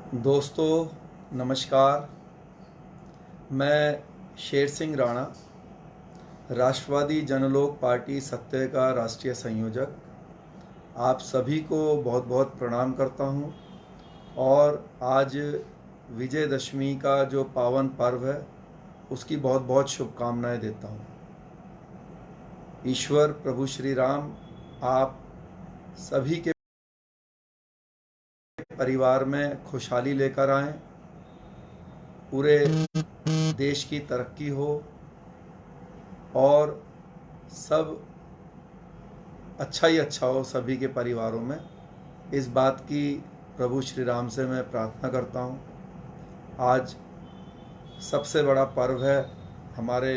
दोस्तों नमस्कार। मैं शेर सिंह राणा, राष्ट्रवादी जनलोक पार्टी सत्य का राष्ट्रीय संयोजक, आप सभी को बहुत बहुत प्रणाम करता हूं और आज विजयदशमी का जो पावन पर्व है उसकी बहुत बहुत शुभकामनाएं देता हूं। ईश्वर प्रभु श्री राम आप सभी के परिवार में खुशहाली लेकर आएं, पूरे देश की तरक्की हो और सब अच्छा ही अच्छा हो सभी के परिवारों में। इस बात की प्रभु श्री राम से मैं प्रार्थना करता हूँ। आज सबसे बड़ा पर्व है हमारे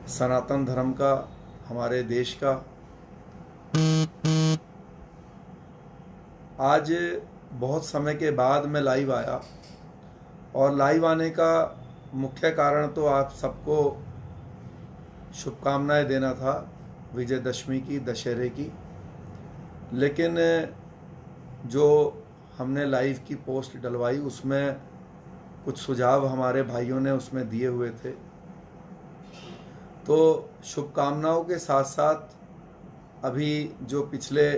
सनातन धर्म का, हमारे देश का। आज बहुत समय के बाद मैं लाइव आया और लाइव आने का मुख्य कारण तो आप सबको शुभकामनाएं देना था विजयदशमी की, दशहरे की। लेकिन जो हमने लाइव की पोस्ट डलवाई उसमें कुछ सुझाव हमारे भाइयों ने उसमें दिए हुए थे, तो शुभकामनाओं के साथ साथ अभी जो पिछले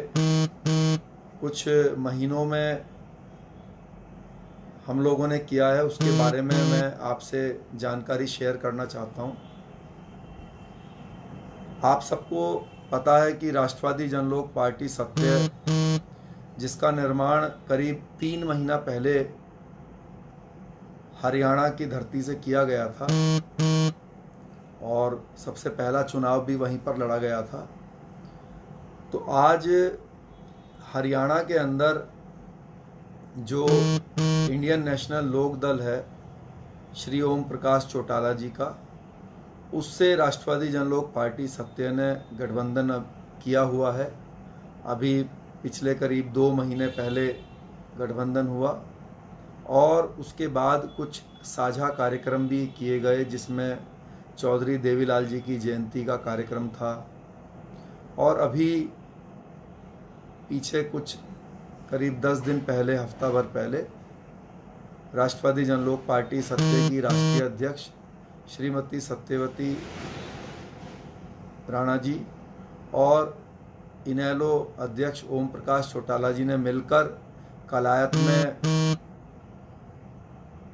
कुछ महीनों में हम लोगों ने किया है उसके बारे में मैं आपसे जानकारी शेयर करना चाहता हूं। आप सबको पता है कि राष्ट्रवादी जनलोक पार्टी सत्य, जिसका निर्माण करीब 3 महीना पहले हरियाणा की धरती से किया गया था और सबसे पहला चुनाव भी वहीं पर लड़ा गया था, तो आज हरियाणा के अंदर जो इंडियन नेशनल लोक दल है श्री ओम प्रकाश चौटाला जी का, उससे राष्ट्रवादी जनलोक पार्टी सत्य ने गठबंधन किया हुआ है। अभी पिछले करीब 2 महीने पहले गठबंधन हुआ और उसके बाद कुछ साझा कार्यक्रम भी किए गए, जिसमें चौधरी देवीलाल जी की जयंती का कार्यक्रम था और अभी पीछे कुछ करीब 10 दिन पहले, हफ्ता भर पहले, राष्ट्रवादी जनलोक पार्टी सत्य की राष्ट्रीय अध्यक्ष श्रीमती सत्यवती राणा जी और इनेलो अध्यक्ष ओम प्रकाश चौटाला जी ने मिलकर कलायत में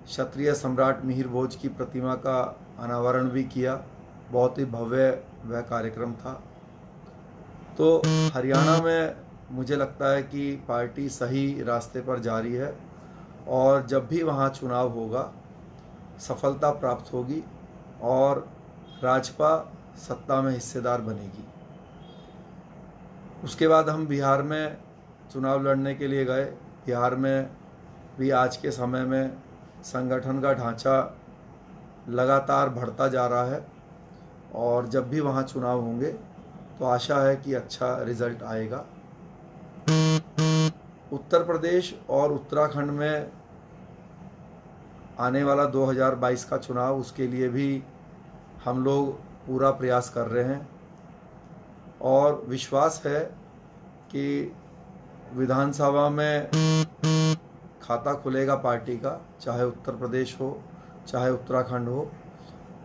क्षत्रिय सम्राट मिहिर भोज की प्रतिमा का अनावरण भी किया। बहुत ही भव्य वह कार्यक्रम था। तो हरियाणा में मुझे लगता है कि पार्टी सही रास्ते पर जा रही है और जब भी वहाँ चुनाव होगा सफलता प्राप्त होगी और राजपा सत्ता में हिस्सेदार बनेगी। उसके बाद हम बिहार में चुनाव लड़ने के लिए गए। बिहार में भी आज के समय में संगठन का ढांचा लगातार बढ़ता जा रहा है और जब भी वहाँ चुनाव होंगे तो आशा है कि अच्छा रिजल्ट आएगा। उत्तर प्रदेश और उत्तराखंड में आने वाला 2022 का चुनाव, उसके लिए भी हम लोग पूरा प्रयास कर रहे हैं और विश्वास है कि विधानसभा में खाता खुलेगा पार्टी का, चाहे उत्तर प्रदेश हो चाहे उत्तराखंड हो,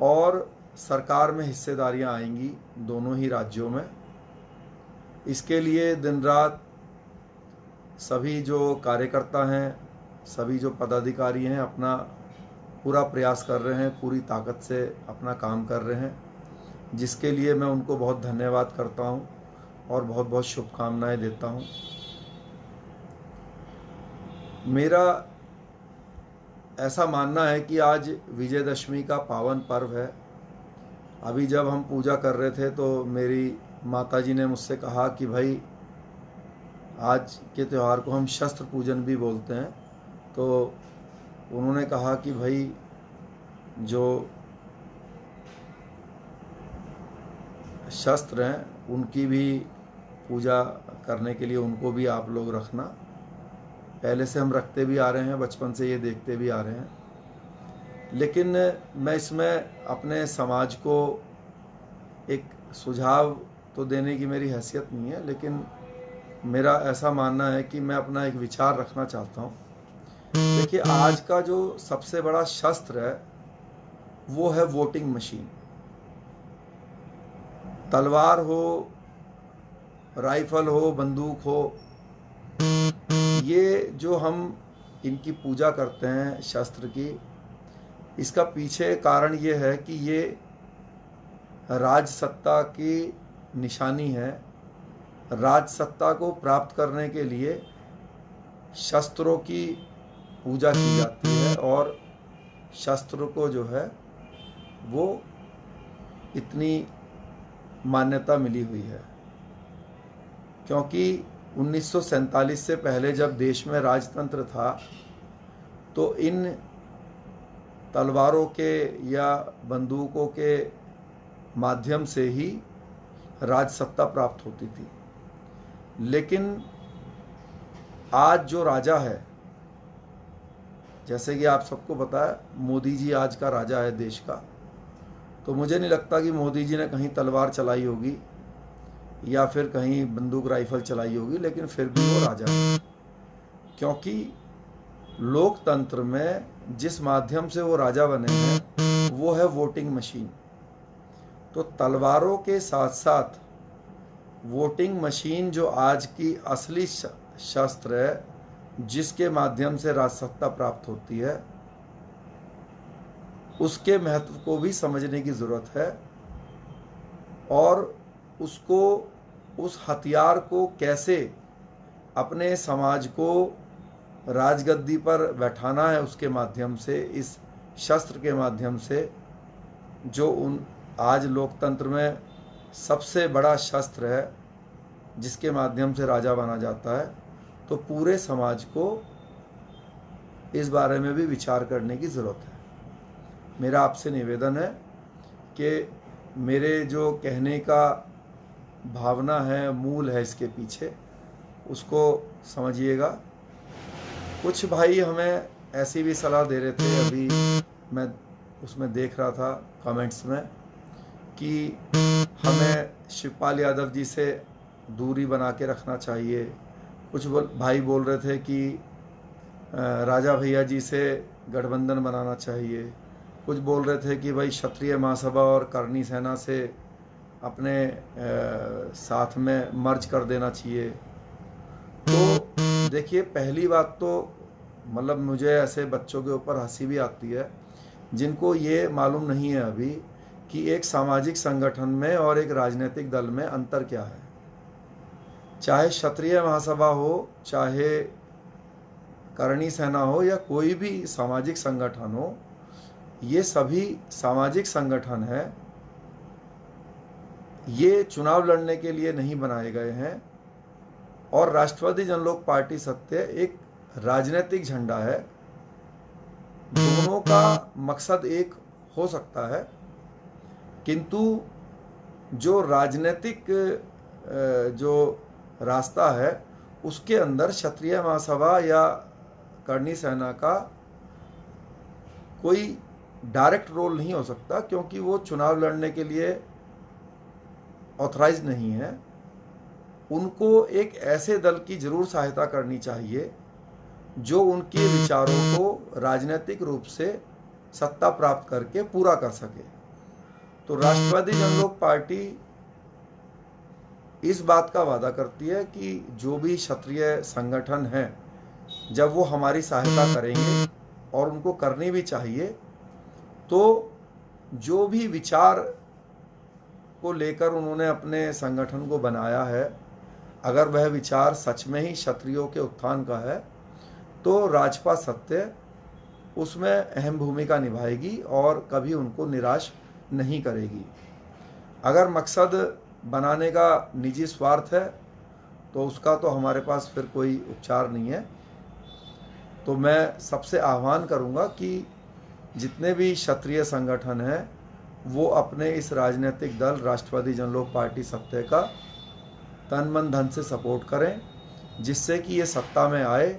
और सरकार में हिस्सेदारियां आएंगी दोनों ही राज्यों में। इसके लिए दिन रात सभी जो कार्यकर्ता हैं, सभी जो पदाधिकारी हैं, अपना पूरा प्रयास कर रहे हैं, पूरी ताकत से अपना काम कर रहे हैं, जिसके लिए मैं उनको बहुत धन्यवाद करता हूं और बहुत बहुत शुभकामनाएं देता हूं। मेरा ऐसा मानना है कि आज विजयदशमी का पावन पर्व है। अभी जब हम पूजा कर रहे थे तो मेरी माताजी ने मुझसे कहा कि भाई आज के त्यौहार को हम शस्त्र पूजन भी बोलते हैं, तो उन्होंने कहा कि भाई जो शस्त्र हैं उनकी भी पूजा करने के लिए उनको भी आप लोग रखना। पहले से हम रखते भी आ रहे हैं, बचपन से ये देखते भी आ रहे हैं, लेकिन मैं इसमें अपने समाज को एक सुझाव तो देने की मेरी हैसियत नहीं है, लेकिन मेरा ऐसा मानना है कि मैं अपना एक विचार रखना चाहता हूँ। देखिए, आज का जो सबसे बड़ा शस्त्र है वो है वोटिंग मशीन। तलवार हो, राइफल हो, बंदूक हो, ये जो हम इनकी पूजा करते हैं शस्त्र की, इसका पीछे कारण ये है कि ये राज सत्ता की निशानी है। राज सत्ता को प्राप्त करने के लिए शस्त्रों की पूजा की जाती है और शस्त्र को जो है वो इतनी मान्यता मिली हुई है, क्योंकि 1947 से पहले जब देश में राजतंत्र था तो इन तलवारों के या बंदूकों के माध्यम से ही राज सत्ता प्राप्त होती थी। लेकिन आज जो राजा है, जैसे कि आप सबको पता है, मोदी जी आज का राजा है देश का, तो मुझे नहीं लगता कि मोदी जी ने कहीं तलवार चलाई होगी या फिर कहीं बंदूक राइफल चलाई होगी, लेकिन फिर भी वो राजा है। क्योंकि लोकतंत्र में जिस माध्यम से वो राजा बने हैं वो है वोटिंग मशीन। तो तलवारों के साथ साथ वोटिंग मशीन जो आज की असली शस्त्र है, जिसके माध्यम से राजसत्ता प्राप्त होती है, उसके महत्व को भी समझने की ज़रूरत है और उसको, उस हथियार को कैसे अपने समाज को राजगद्दी पर बैठाना है, उसके माध्यम से, इस शस्त्र के माध्यम से, जो उन आज लोकतंत्र में सबसे बड़ा शस्त्र है, जिसके माध्यम से राजा बना जाता है। तो पूरे समाज को इस बारे में भी विचार करने की ज़रूरत है। मेरा आपसे निवेदन है कि मेरे जो कहने का भावना है, मूल है इसके पीछे, उसको समझिएगा। कुछ भाई हमें ऐसी भी सलाह दे रहे थे, अभी मैं उसमें देख रहा था कमेंट्स में, कि हमें शिवपाल यादव जी से दूरी बना के रखना चाहिए। कुछ भाई बोल रहे थे कि राजा भैया जी से गठबंधन बनाना चाहिए। कुछ बोल रहे थे कि भाई क्षत्रिय महासभा और करणी सेना से अपने साथ में मर्ज कर देना चाहिए। तो देखिए, पहली बात तो मतलब मुझे ऐसे बच्चों के ऊपर हंसी भी आती है जिनको ये मालूम नहीं है अभी कि एक सामाजिक संगठन में और एक राजनीतिक दल में अंतर क्या है। चाहे क्षत्रिय महासभा हो, चाहे करणी सेना हो, या कोई भी सामाजिक संगठन हो, ये सभी सामाजिक संगठन है। ये चुनाव लड़ने के लिए नहीं बनाए गए हैं और राष्ट्रवादी जनलोक पार्टी सत्य एक राजनीतिक झंडा है। दोनों का मकसद एक हो सकता है, किंतु जो राजनीतिक जो रास्ता है उसके अंदर क्षत्रिय महासभा या करणी सेना का कोई डायरेक्ट रोल नहीं हो सकता, क्योंकि वो चुनाव लड़ने के लिए ऑथराइज नहीं है। उनको एक ऐसे दल की जरूर सहायता करनी चाहिए जो उनके विचारों को राजनीतिक रूप से सत्ता प्राप्त करके पूरा कर सके। तो राष्ट्रवादी जनलोक पार्टी इस बात का वादा करती है कि जो भी क्षत्रिय संगठन हैं, जब वो हमारी सहायता करेंगे, और उनको करनी भी चाहिए, तो जो भी विचार को लेकर उन्होंने अपने संगठन को बनाया है, अगर वह विचार सच में ही क्षत्रियों के उत्थान का है, तो राजपा सत्य उसमें अहम भूमिका निभाएगी और कभी उनको निराश नहीं करेगी। अगर मकसद बनाने का निजी स्वार्थ है तो उसका तो हमारे पास फिर कोई उपचार नहीं है। तो मैं सबसे आह्वान करूंगा कि जितने भी क्षत्रिय संगठन हैं वो अपने इस राजनीतिक दल राष्ट्रवादी जनलोक पार्टी सत्य का तन मन धन से सपोर्ट करें, जिससे कि ये सत्ता में आए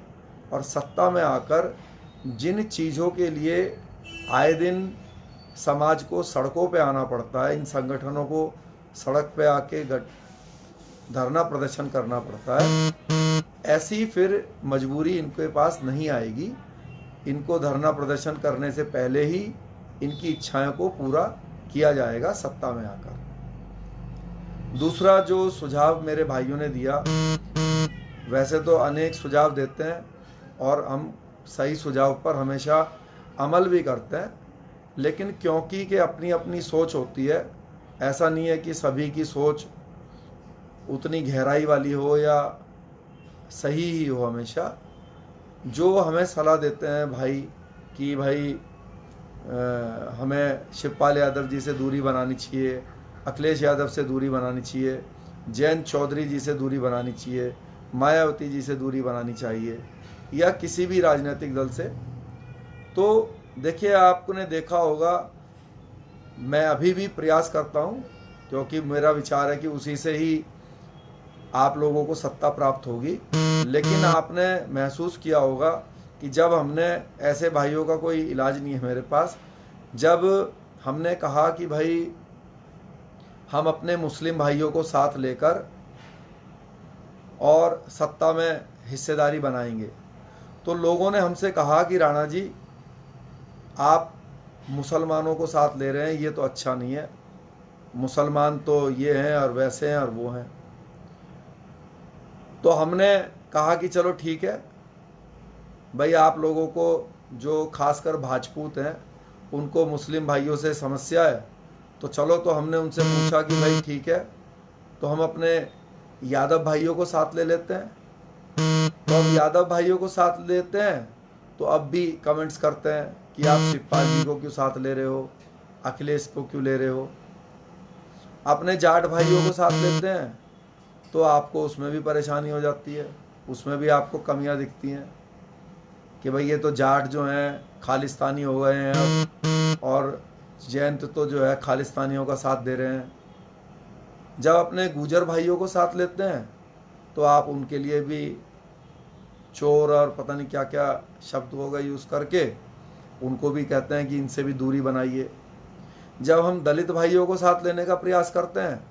और सत्ता में आकर जिन चीज़ों के लिए आए दिन समाज को सड़कों पे आना पड़ता है, इन संगठनों को सड़क पे आके धरना प्रदर्शन करना पड़ता है, ऐसी फिर मजबूरी इनके पास नहीं आएगी। इनको धरना प्रदर्शन करने से पहले ही इनकी इच्छाओं को पूरा किया जाएगा सत्ता में आकर। दूसरा जो सुझाव मेरे भाइयों ने दिया, वैसे तो अनेक सुझाव देते हैं और हम सही सुझाव पर हमेशा अमल भी करते हैं, लेकिन क्योंकि कि अपनी अपनी सोच होती है, ऐसा नहीं है कि सभी की सोच उतनी गहराई वाली हो या सही ही हो। हमेशा जो हमें सलाह देते हैं भाई कि भाई हमें शिवपाल यादव जी से दूरी बनानी चाहिए, अखिलेश यादव से दूरी बनानी चाहिए, जयंत चौधरी जी से दूरी बनानी चाहिए, मायावती जी से दूरी बनानी चाहिए, या किसी भी राजनीतिक दल से, तो देखिए आपने देखा होगा मैं अभी भी प्रयास करता हूँ, क्योंकि मेरा विचार है कि उसी से ही आप लोगों को सत्ता प्राप्त होगी। लेकिन आपने महसूस किया होगा कि जब हमने ऐसे भाइयों का कोई इलाज नहीं है मेरे पास, जब हमने कहा कि भाई हम अपने मुस्लिम भाइयों को साथ लेकर और सत्ता में हिस्सेदारी बनाएंगे, तो लोगों ने हमसे कहा कि राणा जी आप मुसलमानों को साथ ले रहे हैं, ये तो अच्छा नहीं है, मुसलमान तो ये हैं और वैसे हैं और वो हैं। तो हमने कहा कि चलो ठीक है भाई, आप लोगों को जो खासकर भाजपूत हैं उनको मुस्लिम भाइयों से समस्या है, तो चलो, तो हमने उनसे पूछा कि भाई ठीक है, तो हम अपने यादव भाइयों को साथ ले लेते हैं। तो हम यादव भाइयों को साथ लेते हैं, तो अब भी कमेंट्स करते हैं कि आप शिवपाल जी को क्यों साथ ले रहे हो, अखिलेश को क्यों ले रहे हो। अपने जाट भाइयों को साथ लेते हैं तो आपको उसमें भी परेशानी हो जाती है, उसमें भी आपको कमियां दिखती हैं कि भाई ये तो जाट जो हैं खालिस्तानी हो गए हैं और जयंत तो जो है खालिस्तानियों का साथ दे रहे हैं। जब अपने गुजर भाइयों को साथ लेते हैं तो आप उनके लिए भी चोर और पता नहीं क्या क्या शब्द होगा यूज़ करके उनको भी कहते हैं कि इनसे भी दूरी बनाइए। जब हम दलित भाइयों को साथ लेने का प्रयास करते हैं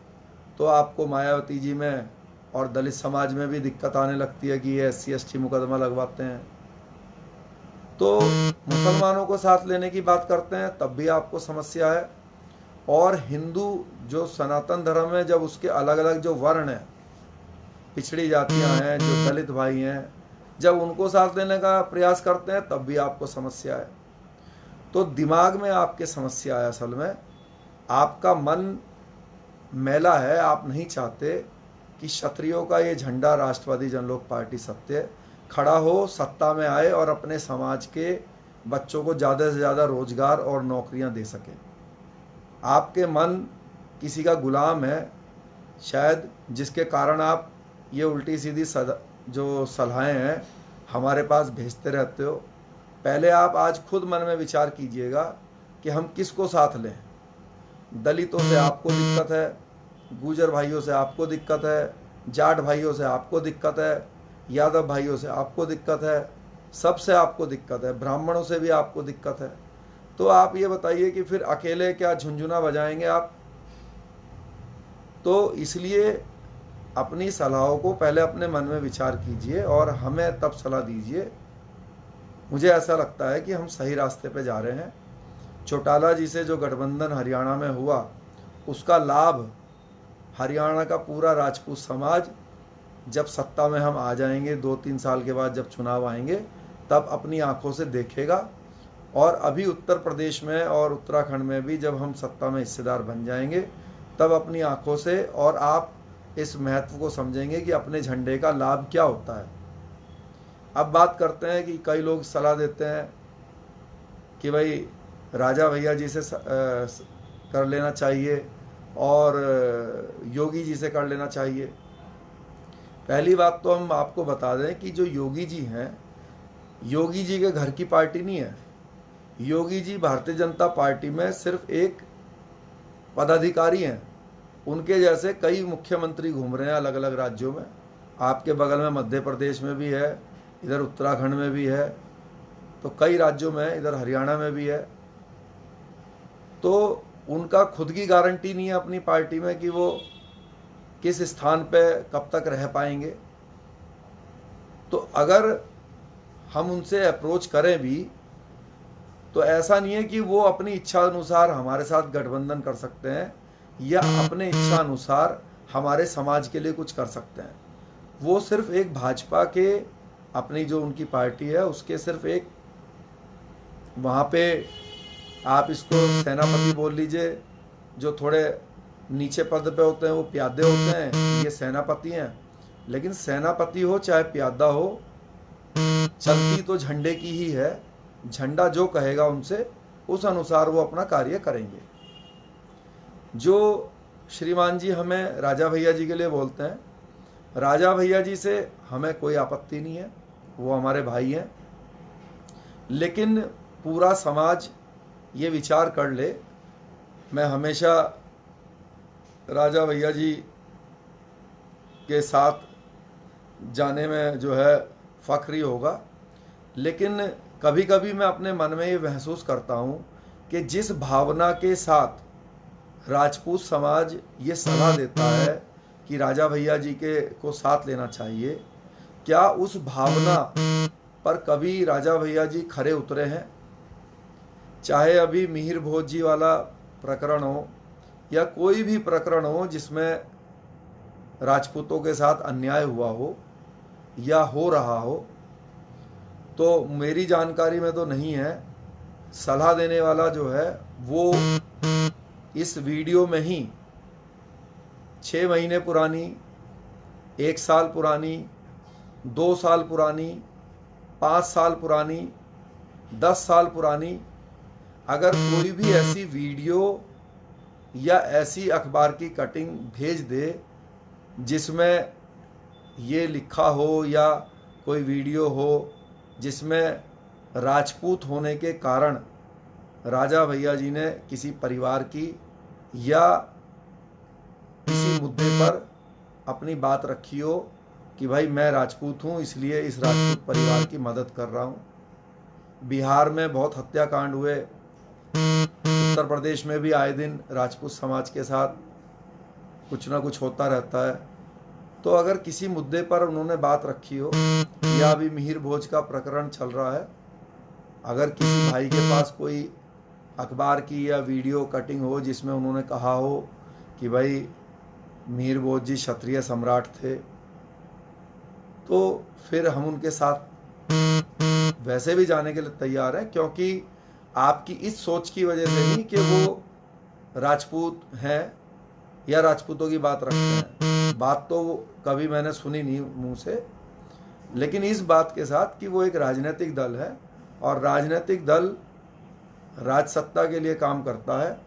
तो आपको मायावती जी में और दलित समाज में भी दिक्कत आने लगती है कि ये SC/ST मुकदमा लगवाते हैं। तो मुसलमानों को साथ लेने की बात करते हैं तब भी आपको समस्या है। और हिंदू जो सनातन धर्म है, जब उसके अलग अलग जो वर्ण हैं, पिछड़ी जातियां हैं, जो दलित भाई हैं, जब उनको साथ लेने का प्रयास करते हैं तब भी आपको समस्या है। तो दिमाग में आपके समस्या है। असल में आपका मन मैला है, आप नहीं चाहते कि क्षत्रियों का ये झंडा राष्ट्रवादी जनलोक पार्टी सत्य खड़ा हो, सत्ता में आए और अपने समाज के बच्चों को ज़्यादा से ज़्यादा रोजगार और नौकरियां दे सके। आपके मन किसी का गुलाम है शायद, जिसके कारण आप ये उल्टी सीधी जो सलाहें हैं हमारे पास भेजते रहते हो। पहले आप आज खुद मन में विचार कीजिएगा कि हम किसको साथ लें। दलितों से आपको दिक्कत है, गुजर भाइयों से आपको दिक्कत है, जाट भाइयों से आपको दिक्कत है, यादव भाइयों से आपको दिक्कत है, सबसे आपको दिक्कत है, ब्राह्मणों से भी आपको दिक्कत है। तो आप ये बताइए कि फिर अकेले क्या झुंझुना बजाएंगे आप? तो इसलिए अपनी सलाहों को पहले अपने मन में विचार कीजिए और हमें तब सलाह दीजिए। मुझे ऐसा लगता है कि हम सही रास्ते पे जा रहे हैं। चौटाला जी से जो गठबंधन हरियाणा में हुआ, उसका लाभ हरियाणा का पूरा राजपूत समाज, जब सत्ता में हम आ जाएंगे 2-3 साल के बाद, जब चुनाव आएंगे, तब अपनी आंखों से देखेगा। और अभी उत्तर प्रदेश में और उत्तराखंड में भी जब हम सत्ता में हिस्सेदार बन जाएंगे, तब अपनी आंखों से और आप इस महत्व को समझेंगे कि अपने झंडे का लाभ क्या होता है। अब बात करते हैं कि कई लोग सलाह देते हैं कि भाई राजा भैया जी से कर लेना चाहिए और योगी जी से कर लेना चाहिए। पहली बात तो हम आपको बता दें कि जो योगी जी हैं, योगी जी के घर की पार्टी नहीं है। योगी जी भारतीय जनता पार्टी में सिर्फ एक पदाधिकारी हैं। उनके जैसे कई मुख्यमंत्री घूम रहे हैं अलग अलग राज्यों में। आपके बगल में मध्य प्रदेश में भी है, इधर उत्तराखंड में भी है, तो कई राज्यों में, इधर हरियाणा में भी है। तो उनका खुद की गारंटी नहीं है अपनी पार्टी में कि वो किस स्थान पे कब तक रह पाएंगे। तो अगर हम उनसे अप्रोच करें भी तो ऐसा नहीं है कि वो अपनी इच्छा अनुसार हमारे साथ गठबंधन कर सकते हैं या अपने इच्छा अनुसार हमारे समाज के लिए कुछ कर सकते हैं। वो सिर्फ एक भाजपा के, अपनी जो उनकी पार्टी है उसके सिर्फ एक, वहाँ पे आप इसको सेनापति बोल लीजिए, जो थोड़े नीचे पद पे होते हैं वो प्यादे होते हैं, ये सेनापति हैं। लेकिन सेनापति हो चाहे प्यादा हो, चलती तो झंडे की ही है। झंडा जो कहेगा उनसे उस अनुसार वो अपना कार्य करेंगे। जो श्रीमान जी हमें राजा भैया जी के लिए बोलते हैं, राजा भैया जी से हमें कोई आपत्ति नहीं है, वो हमारे भाई हैं। लेकिन पूरा समाज ये विचार कर ले, मैं हमेशा राजा भैया जी के साथ जाने में जो है फख्र ही होगा। लेकिन कभी कभी मैं अपने मन में ये महसूस करता हूँ कि जिस भावना के साथ राजपूत समाज ये सलाह देता है कि राजा भैया जी के को साथ लेना चाहिए, क्या उस भावना पर कभी राजा भैया जी खरे उतरे हैं? चाहे अभी मिहिर भोज जी वाला प्रकरण हो या कोई भी प्रकरण हो जिसमें राजपूतों के साथ अन्याय हुआ हो या हो रहा हो, तो मेरी जानकारी में तो नहीं है। सलाह देने वाला जो है वो इस वीडियो में ही 6 महीने पुरानी, 1 साल पुरानी, 2 साल पुरानी, 5 साल पुरानी, 10 साल पुरानी, अगर कोई भी ऐसी वीडियो या ऐसी अखबार की कटिंग भेज दे जिसमें ये लिखा हो या कोई वीडियो हो जिसमें राजपूत होने के कारण राजा भैया जी ने किसी परिवार की या किसी मुद्दे पर अपनी बात रखी हो कि भाई मैं राजपूत हूँ इसलिए इस राजपूत परिवार की मदद कर रहा हूँ। बिहार में बहुत हत्याकांड हुए, उत्तर प्रदेश में भी आए दिन राजपूत समाज के साथ कुछ ना कुछ होता रहता है। तो अगर किसी मुद्दे पर उन्होंने बात रखी हो या अभी मिहिर भोज का प्रकरण चल रहा है, अगर किसी भाई के पास कोई अखबार की या वीडियो कटिंग हो जिसमें उन्होंने कहा हो कि भाई मिहिर भोज जी क्षत्रिय सम्राट थे, तो फिर हम उनके साथ वैसे भी जाने के लिए तैयार हैं, क्योंकि आपकी इस सोच की वजह से नहीं कि वो राजपूत हैं या राजपूतों की बात रखते हैं। बात तो कभी मैंने सुनी नहीं मुंह से, लेकिन इस बात के साथ कि वो एक राजनीतिक दल है और राजनीतिक दल राजसत्ता के लिए काम करता है,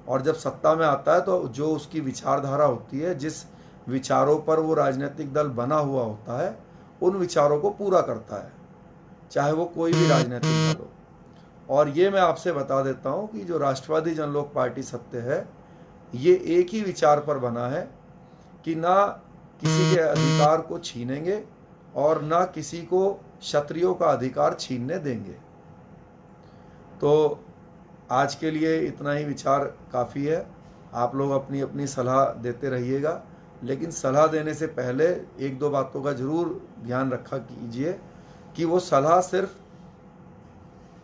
और जब सत्ता में आता है तो जो उसकी विचारधारा होती है, जिस विचारों पर वो राजनीतिक दल बना हुआ होता है, उन विचारों को पूरा करता है, चाहे वो कोई भी राजनीतिक दल हो। और ये मैं आपसे बता देता हूँ कि जो राष्ट्रवादी जनलोक पार्टी सत्य है, ये एक ही विचार पर बना है कि ना किसी के अधिकार को छीनेंगे और ना किसी को क्षत्रियों का अधिकार छीनने देंगे। तो आज के लिए इतना ही विचार काफ़ी है। आप लोग अपनी अपनी सलाह देते रहिएगा, लेकिन सलाह देने से पहले 1-2 बातों का ज़रूर ध्यान रखा कीजिए कि वो सलाह सिर्फ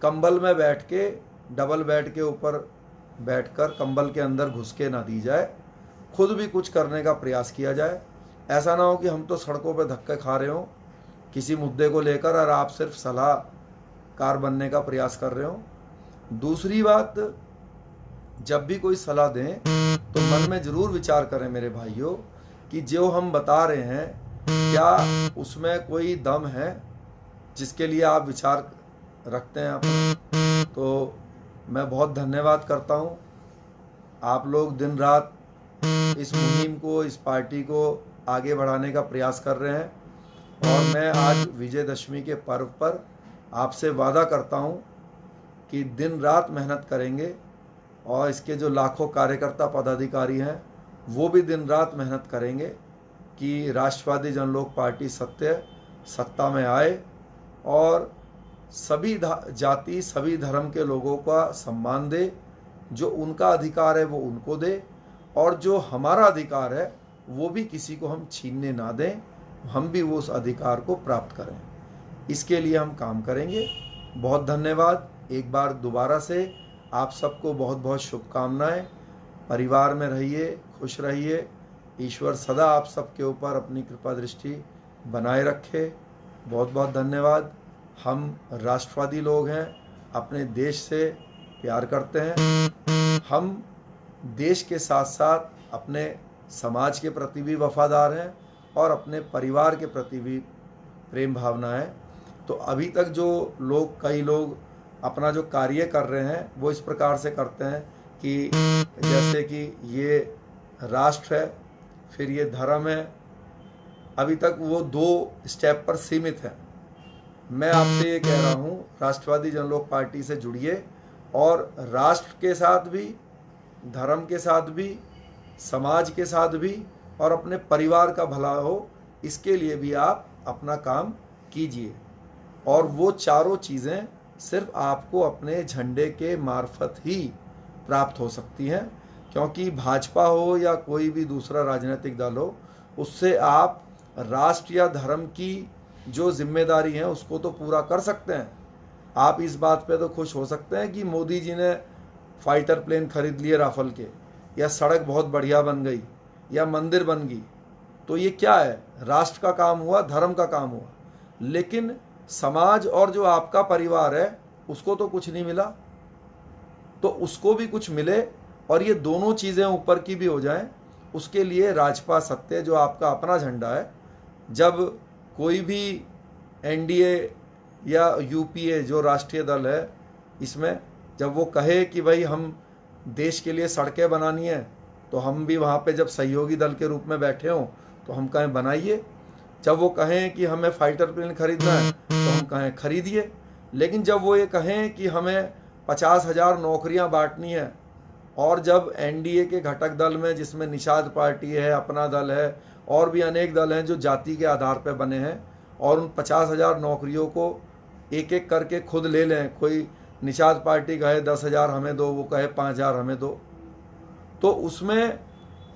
कंबल में बैठ के, डबल बेड के ऊपर बैठकर कंबल के अंदर घुस के ना दी जाए, खुद भी कुछ करने का प्रयास किया जाए। ऐसा ना हो कि हम तो सड़कों पर धक्के खा रहे हो किसी मुद्दे को लेकर और आप सिर्फ सलाहकार बनने का प्रयास कर रहे हो। दूसरी बात, जब भी कोई सलाह दें तो मन में ज़रूर विचार करें मेरे भाइयों कि जो हम बता रहे हैं क्या उसमें कोई दम है जिसके लिए आप विचार रखते हैं अपने। तो मैं बहुत धन्यवाद करता हूँ। आप लोग दिन रात इस मुहिम को, इस पार्टी को आगे बढ़ाने का प्रयास कर रहे हैं, और मैं आज विजयदशमी के पर्व पर आपसे वादा करता हूँ कि दिन रात मेहनत करेंगे, और इसके जो लाखों कार्यकर्ता पदाधिकारी हैं वो भी दिन रात मेहनत करेंगे कि राष्ट्रवादी जनलोक पार्टी सत्ता में आए और सभी जाति, सभी धर्म के लोगों का सम्मान दे। जो उनका अधिकार है वो उनको दे, और जो हमारा अधिकार है वो भी किसी को हम छीनने ना दें, हम भी वो उस अधिकार को प्राप्त करें। इसके लिए हम काम करेंगे। बहुत धन्यवाद। एक बार दोबारा से आप सबको बहुत बहुत शुभकामनाएं। परिवार में रहिए, खुश रहिए। ईश्वर सदा आप सबके ऊपर अपनी कृपा दृष्टि बनाए रखे। बहुत बहुत धन्यवाद। हम राष्ट्रवादी लोग हैं, अपने देश से प्यार करते हैं। हम देश के साथ साथ अपने समाज के प्रति भी वफादार हैं और अपने परिवार के प्रति भी प्रेम भावना है। तो अभी तक जो लोग, कई लोग अपना जो कार्य कर रहे हैं वो इस प्रकार से करते हैं कि जैसे कि ये राष्ट्र है, फिर ये धर्म है। अभी तक वो 2 स्टेप पर सीमित है। मैं आपसे ये कह रहा हूँ, राष्ट्रवादी जनलोक पार्टी से जुड़िए और राष्ट्र के साथ भी, धर्म के साथ भी, समाज के साथ भी और अपने परिवार का भला हो, इसके लिए भी आप अपना काम कीजिए। और वो चारों चीज़ें सिर्फ आपको अपने झंडे के मार्फत ही प्राप्त हो सकती हैं, क्योंकि भाजपा हो या कोई भी दूसरा राजनीतिक दल हो, उससे आप राष्ट्र या धर्म की जो जिम्मेदारी है उसको तो पूरा कर सकते हैं। आप इस बात पे तो खुश हो सकते हैं कि मोदी जी ने फाइटर प्लेन खरीद लिए राफेल के, या सड़क बहुत बढ़िया बन गई, या मंदिर बन गई। तो ये क्या है? राष्ट्र का काम हुआ, धर्म का काम हुआ। लेकिन समाज और जो आपका परिवार है उसको तो कुछ नहीं मिला। तो उसको भी कुछ मिले और ये दोनों चीज़ें ऊपर की भी हो जाएं, उसके लिए राजपा सत्य जो आपका अपना झंडा है, जब कोई भी एनडीए या यूपीए जो राष्ट्रीय दल है, इसमें जब वो कहे कि भाई हम देश के लिए सड़कें बनानी है, तो हम भी वहाँ पे जब सहयोगी दल के रूप में बैठे हों तो हम कहें बनाइए। जब वो कहें कि हमें फाइटर प्लेन खरीदना है तो हम कहें खरीदिए। लेकिन जब वो ये कहें कि हमें 50,000 नौकरियां बांटनी है, और जब एनडीए के घटक दल में, जिसमें निषाद पार्टी है, अपना दल है और भी अनेक दल हैं जो जाति के आधार पर बने हैं, और उन 50,000 नौकरियों को एक एक करके खुद ले लें, कोई निषाद पार्टी कहे 10,000 हमें दो, वो कहे 5,000 हमें दो, तो उसमें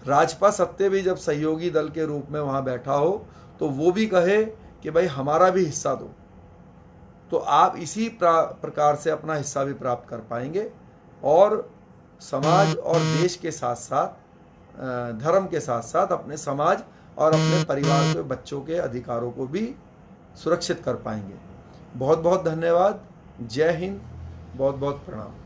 राजपा सत्य भी जब सहयोगी दल के रूप में वहाँ बैठा हो तो वो भी कहे कि भाई हमारा भी हिस्सा दो, तो आप इसी प्रकार से अपना हिस्सा भी प्राप्त कर पाएंगे और समाज और देश के साथ साथ, धर्म के साथ साथ अपने समाज और अपने परिवार के बच्चों के अधिकारों को भी सुरक्षित कर पाएंगे। बहुत बहुत धन्यवाद। जय हिंद। बहुत बहुत प्रणाम।